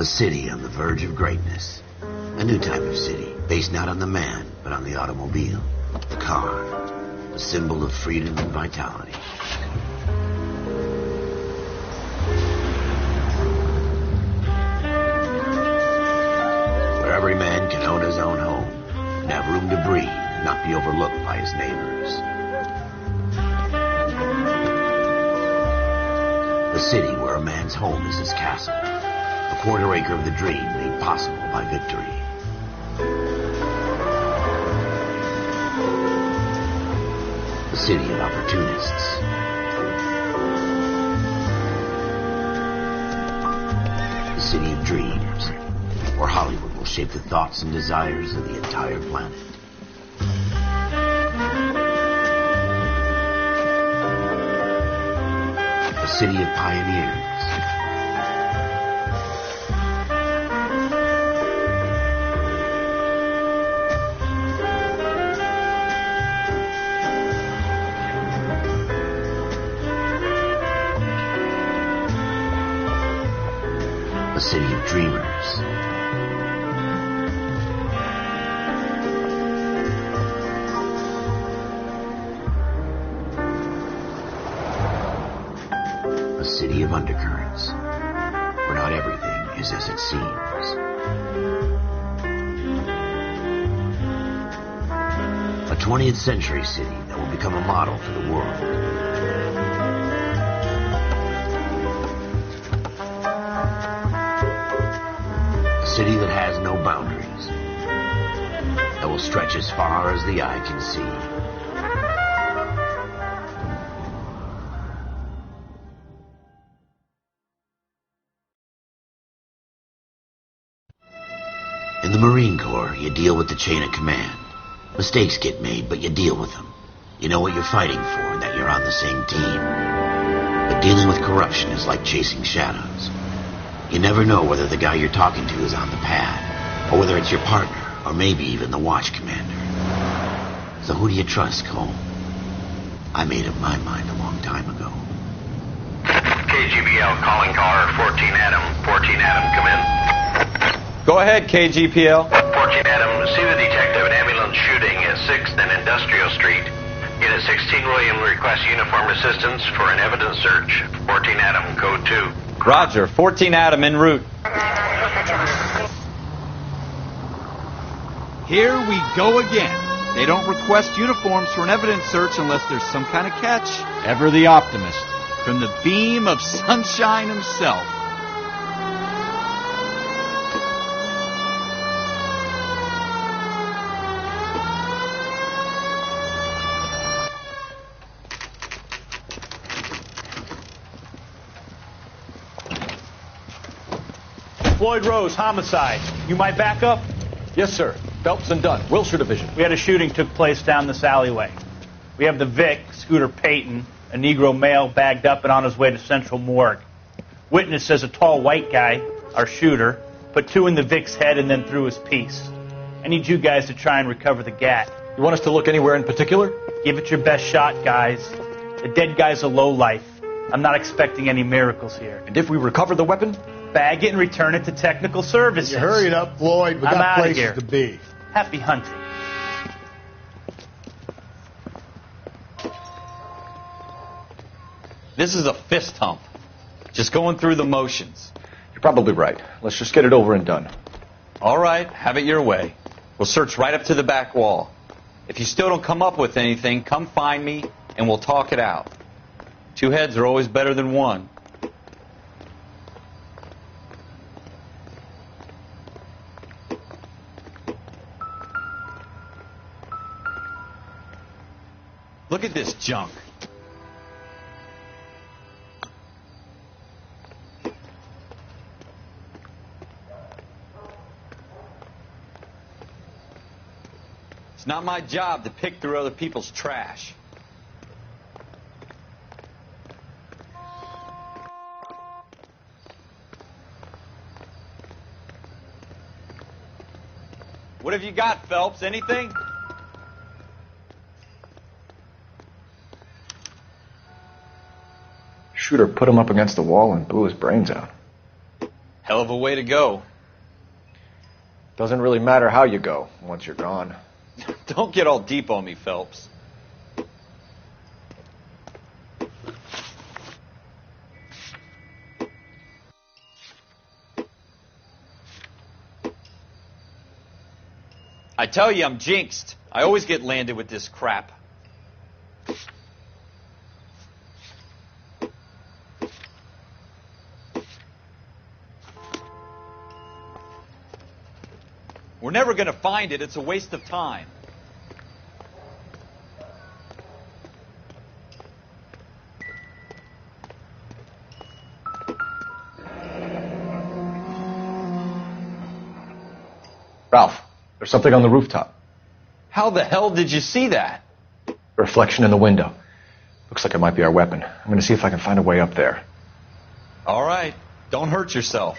A city on the verge of greatness. A new type of city, based not on the man, but on the automobile. The car. The symbol of freedom and vitality. Where every man can own his own home, and have room to breathe, and not be overlooked by his neighbors. A city where a man's home is his castle. A quarter acre of the dream made possible by victory. A city of opportunists. A city of dreams, where Hollywood will shape the thoughts and desires of the entire planet. A city of pioneers. A city of dreamers. A city of undercurrents, where not everything is as it seems. A 20th century city that will become a model for the world. A city that has no boundaries, that will stretch as far as the eye can see. In the Marine Corps, you deal with the chain of command. Mistakes get made, but you deal with them. You know what you're fighting for and that you're on the same team. But dealing with corruption is like chasing shadows. You never know whether the guy you're talking to is on the pad, or whether it's your partner, or maybe even the watch commander. So who do you trust, Cole? I made up my mind a long time ago. KGBL calling caller 14 Adam. 14 Adam, come in. Go ahead, KGPL. 14 Adam, see the detective, an ambulance shooting at 6th and Industrial Street. Unit 16 William requests uniform assistance for an evidence search. 14 Adam, code 2. Roger, 14 Adam en route. Here we go again. They don't request uniforms for an evidence search unless there's some kind of catch. Ever the optimist. From the beam of sunshine himself. Floyd Rose, homicide. You might back up? Yes, sir. Phelps and Dunn, Wilshire Division. We had a shooting took place down this alleyway. We have the Vic, Scooter Payton, a Negro male bagged up and on his way to Central Morgue. Witness says a tall white guy, our shooter, put 2 in the Vic's head and then threw his piece. I need you guys to try and recover the gat. You want us to look anywhere in particular? Give it your best shot, guys. The dead guy's a lowlife. I'm not expecting any miracles here. And if we recover the weapon? Bag it and return it to technical services. You hurry it up, Floyd. We I'm got outta places here. to be. Happy hunting. This is a fist hump. Just going through the motions. You're probably right. Let's just get it over and done. All right, have it your way. We'll search right up to the back wall. If you still don't come up with anything, come find me and we'll talk it out. 2 heads are always better than 1. Look at this junk. It's not my job to pick through other people's trash. What have you got, Phelps? Anything? Shooter put him up against the wall and blew his brains out. Hell of a way to go. Doesn't really matter how you go once you're gone. Don't get all deep on me, Phelps. I tell you, I'm jinxed. I always get landed with this crap. We're never going to find it. It's a waste of time. Ralph, there's something on the rooftop. How the hell did you see that? A reflection in the window. Looks like it might be our weapon. I'm going to see if I can find a way up there. All right. Don't hurt yourself.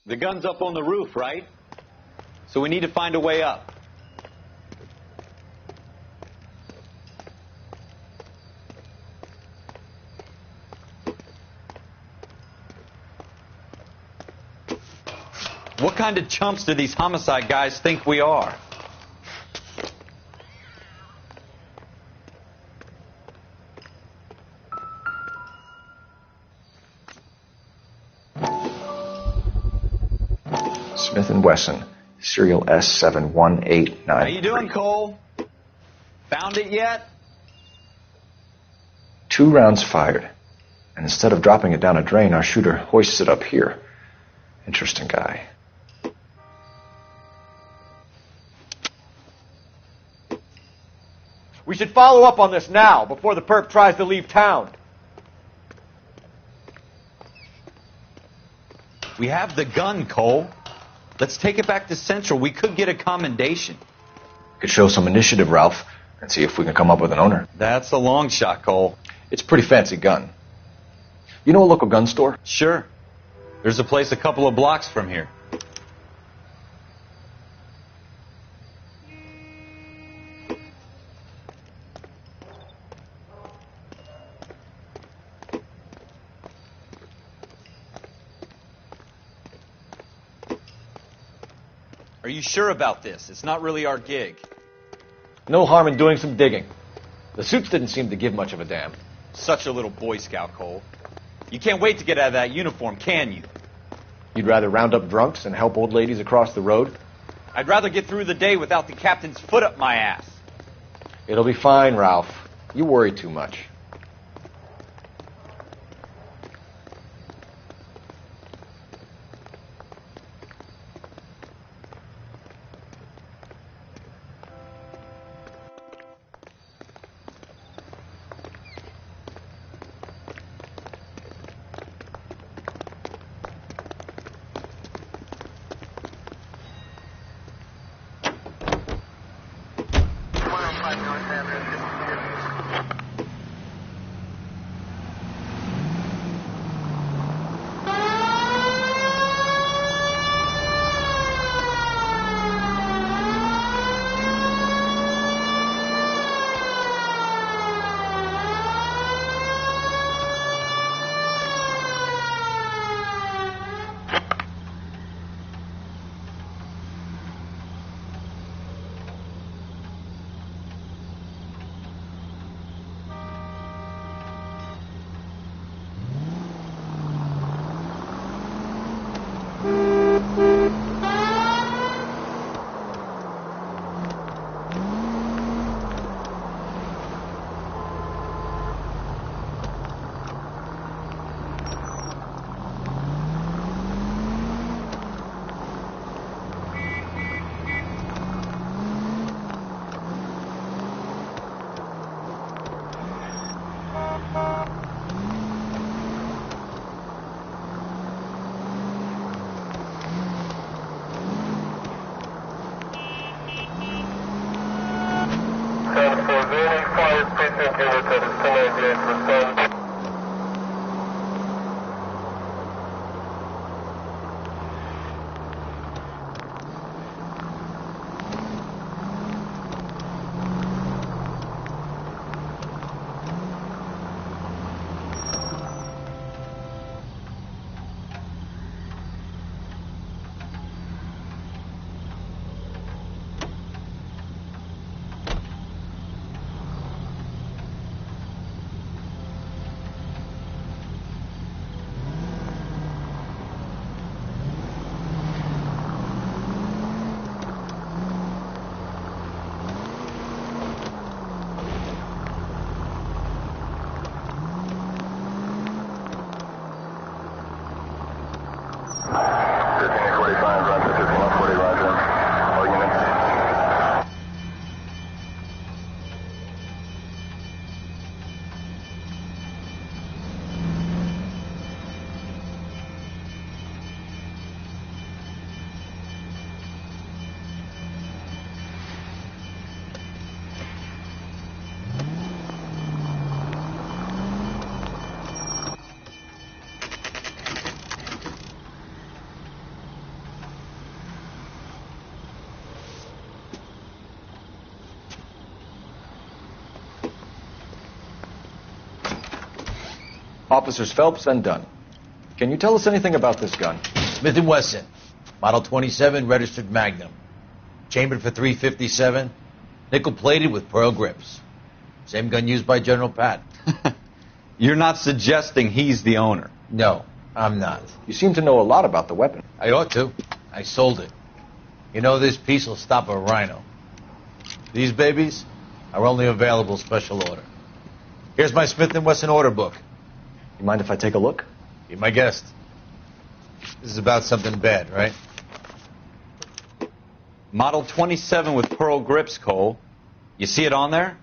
The gun's up on the roof, right? So we need to find a way up. What kind of chumps do these homicide guys think we are? Smith & Wesson, serial S71899. How you doing, Cole? Found it yet? 2 rounds fired. And instead of dropping it down a drain, our shooter hoists it up here. Interesting guy. We should follow up on this now, before the perp tries to leave town. We have the gun, Cole. Let's take it back to Central. We could get a commendation. Could show some initiative, Ralph, and see if we can come up with an owner. That's a long shot, Cole. It's a pretty fancy gun. You know a local gun store? Sure. There's a place a couple of blocks from here. Are you sure about this? It's not really our gig. No harm in doing some digging. The suits didn't seem to give much of a damn. Such a little Boy Scout, Cole. You can't wait to get out of that uniform, can you? You'd rather round up drunks and help old ladies across the road? I'd rather get through the day without the captain's foot up my ass. It'll be fine, Ralph. You worry too much. Officers Phelps and Dunn. Can you tell us anything about this gun? Smith & Wesson, Model 27, registered Magnum. Chambered for .357, nickel-plated with pearl grips. Same gun used by General Patton. You're not suggesting he's the owner? No, I'm not. You seem to know a lot about the weapon. I ought to. I sold it. You know, this piece will stop a rhino. These babies are only available special order. Here's my Smith & Wesson order book. You mind if I take a look? Be my guest. This is about something bad, right? Model 27 with pearl grips, Cole. You see it on there?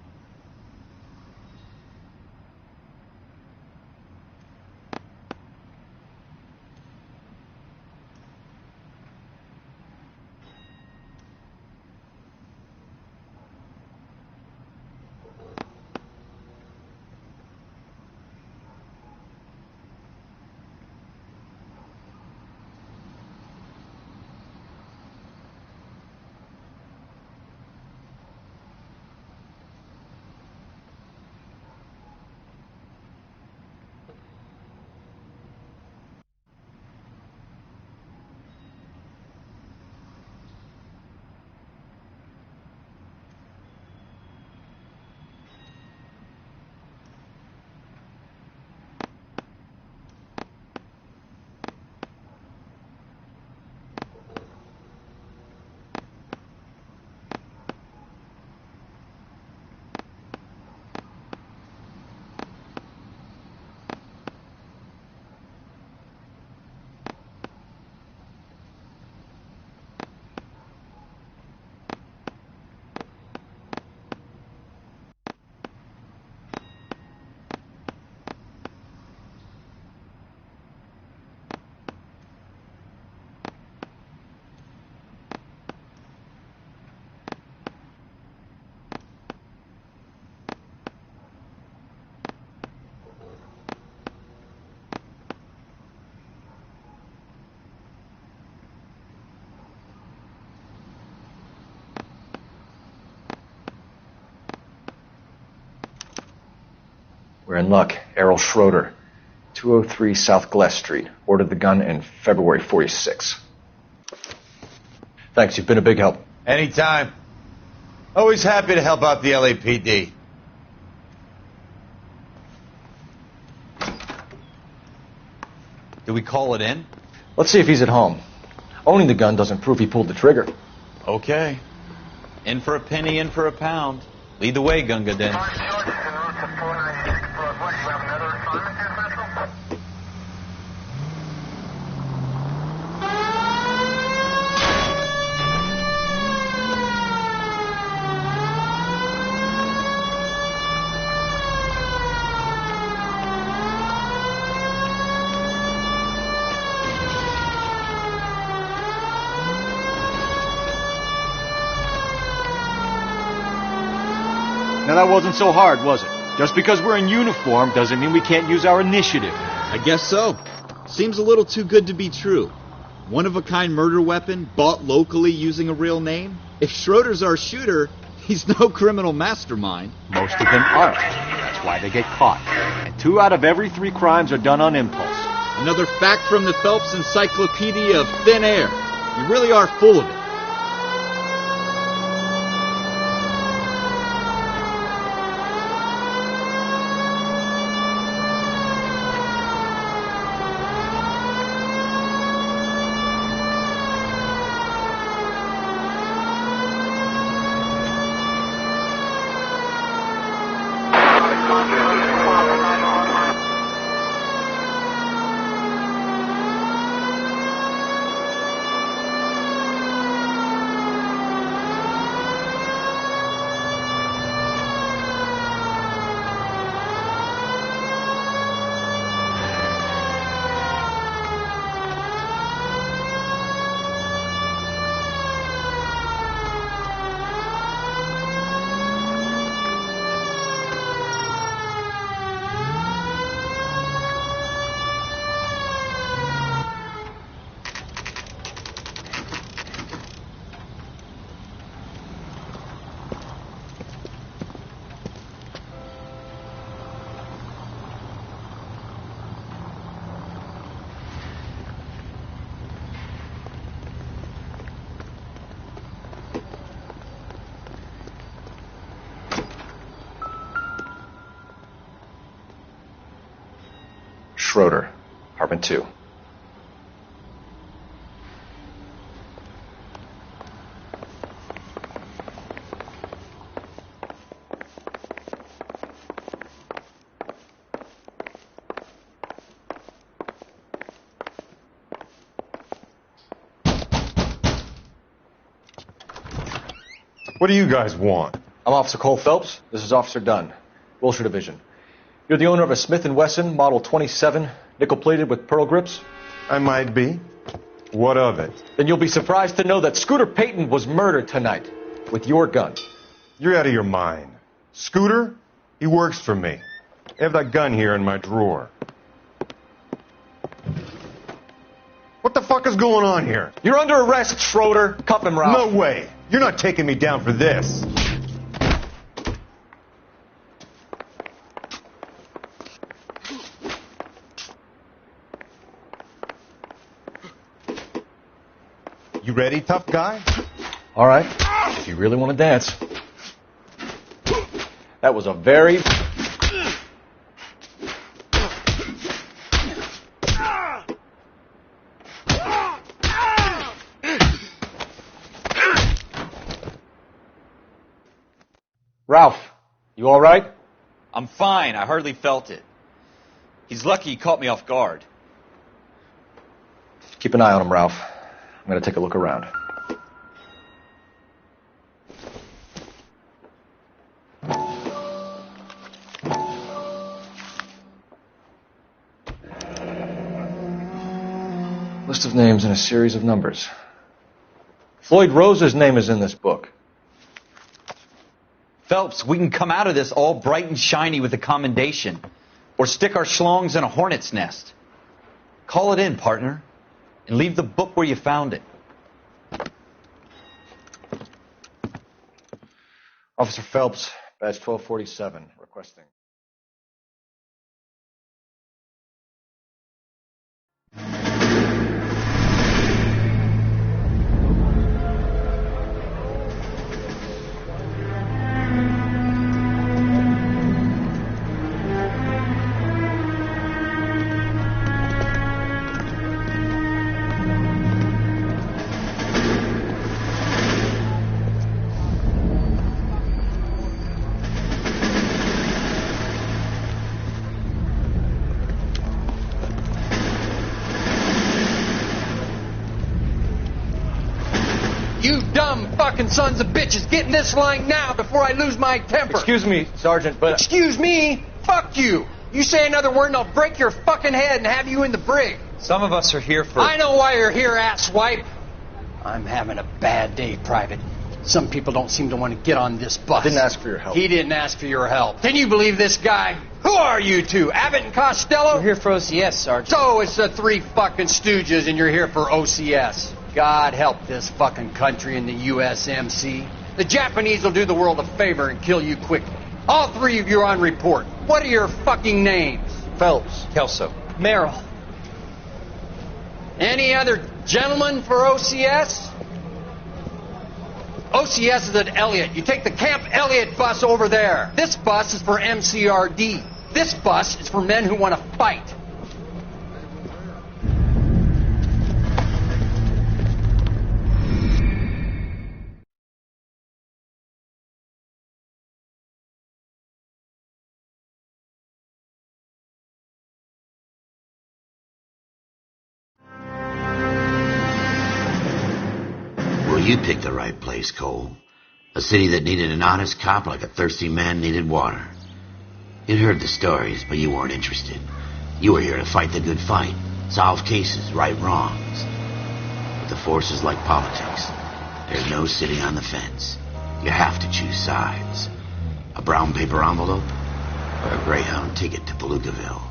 We're in luck. Errol Schroeder, 203 South Glass Street. Ordered the gun in February '46. Thanks, you've been a big help. Anytime. Always happy to help out the LAPD. Do we call it in? Let's see if he's at home. Owning the gun doesn't prove he pulled the trigger. Okay. In for a penny, in for a pound. Lead the way, Gunga Din. Now that wasn't so hard, was it? Just because we're in uniform doesn't mean we can't use our initiative. I guess so. Seems a little too good to be true. One-of-a-kind murder weapon, bought locally using a real name? If Schroeder's our shooter, he's no criminal mastermind. Most of them aren't. That's why they get caught. And 2 out of every 3 crimes are done on impulse. Another fact from the Phelps Encyclopedia of Thin Air. You really are full of it. Schroeder, apartment 2. What do you guys want? I'm Officer Cole Phelps. This is Officer Dunn, Wilshire Division. You're the owner of a Smith & Wesson Model 27, nickel-plated with pearl grips? I might be. What of it? Then you'll be surprised to know that Scooter Payton was murdered tonight with your gun. You're out of your mind. Scooter? He works for me. I have that gun here in my drawer. What the fuck is going on here? You're under arrest, Schroeder. Cuff him, Ralph. No way. You're not taking me down for this. You ready, tough guy? All right, if you really want to dance. That was a very... Ralph, you all right? I'm fine. I hardly felt it. He's lucky he caught me off guard. Keep an eye on him, Ralph. I'm going to take a look around. List of names and a series of numbers. Floyd Rose's name is in this book. Phelps, we can come out of this all bright and shiny with a commendation. Or stick our schlongs in a hornet's nest. Call it in, partner. And leave the book where you found it. Officer Phelps, badge 1247, requesting. You dumb fucking sons of bitches, get in this line now before I lose my temper. Excuse me, Sergeant, but... Excuse me? Fuck you. You say another word and I'll break your fucking head and have you in the brig. Some of us are here for... I know why you're here, asswipe. I'm having a bad day, Private. Some people don't seem to want to get on this bus. I didn't ask for your help. He didn't ask for your help. Can you believe this guy? Who are you two? Abbott and Costello? We're here for OCS, Sergeant. So it's the three fucking stooges and you're here for OCS. God help this fucking country and the USMC. The Japanese will do the world a favor and kill you quickly. All three of you are on report. What are your fucking names? Phelps. Kelso. Merrill. Any other gentlemen for OCS? OCS is at Elliott. You take the Camp Elliott bus over there. This bus is for MCRD. This bus is for men who want to fight. You picked the right place, Cole. A city that needed an honest cop like a thirsty man needed water. You'd heard the stories, but you weren't interested. You were here to fight the good fight, solve cases, right wrongs. But the force is like politics. There's no sitting on the fence. You have to choose sides. A brown paper envelope or a Greyhound ticket to Palookaville.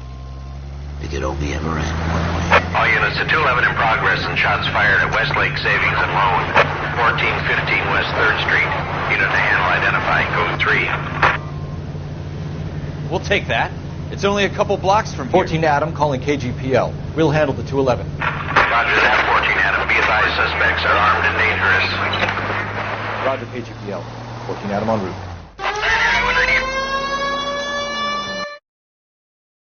It could only ever end one way. All units at 211 in progress and shots fired at Westlake Savings and Loan, 1415 West 3rd Street. Unit to handle identified, code 3. We'll take that. It's only a couple blocks from here. 14 Adam calling KGPL. We'll handle the 211. Roger that, 14 Adam. Be advised, suspects are armed and dangerous. Roger KGPL. 14 Adam en route.